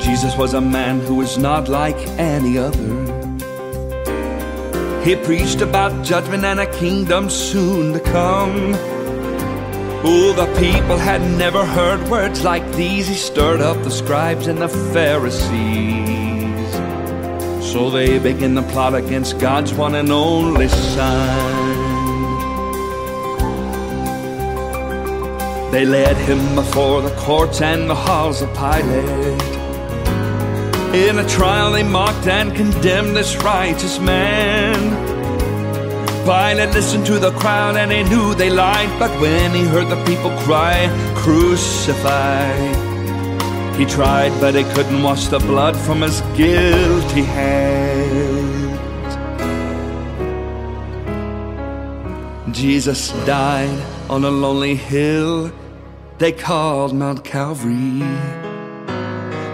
Jesus was a man who was not like any other. He preached about judgment and a kingdom soon to come. Oh, the people had never heard words like these. He stirred up the scribes and the Pharisees. So they began to plot against God's one and only Son. They led him before the courts and the halls of Pilate. In a trial they mocked and condemned this righteous man. Pilate listened to the crowd and he knew they lied. But when he heard the people cry, "Crucify," he tried, but he couldn't wash the blood from his guilty hands. Jesus died on a lonely hill they called Mount Calvary.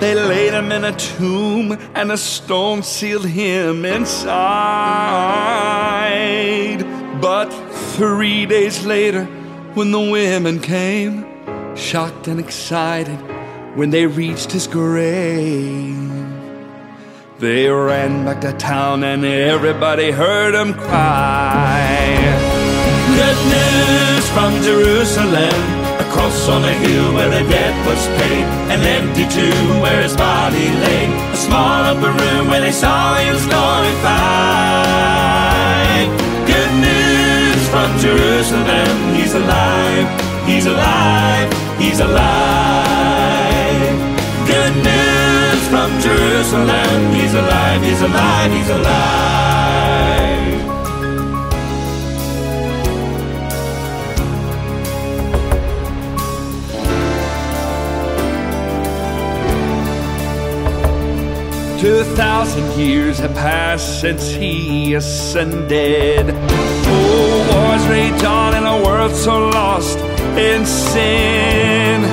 They laid him in a tomb and a stone sealed him inside. But 3 days later, when the women came, shocked and excited, when they reached his grave, they ran back to town and everybody heard him cry. Good news from Jerusalem, a cross on a hill where the debt was paid, an empty tomb where his body lay, a small upper room where they saw he was glorified. Good news from Jerusalem, he's alive, he's alive, he's alive. Good news from Jerusalem, he's alive, he's alive, he's alive. 2,000 years have passed since he ascended. Oh, wars rage on in a world so lost in sin.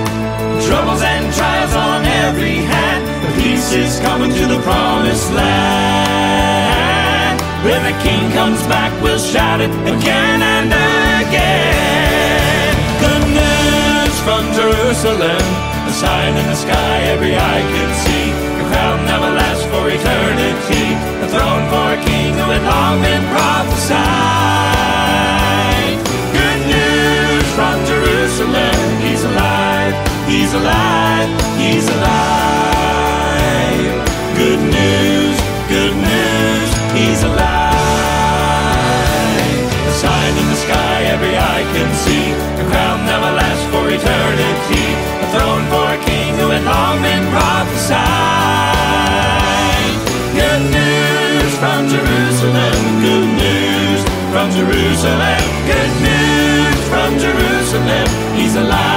Troubles and trials on every hand, but peace is coming to the promised land. When the King comes back, we'll shout it again and again. Good news from Jerusalem, a sign in the sky every eye can see. The crown never lasts for eternity, a throne for a king who had long been prophesied. Good news from Jerusalem, he's alive, he's alive, he's alive. Good news, he's alive. A sign in the sky every eye can see, the crown never lasts for eternity, a throne for a king who had long been prophesied. Good news from Jerusalem, good news from Jerusalem, good news from Jerusalem, he's alive.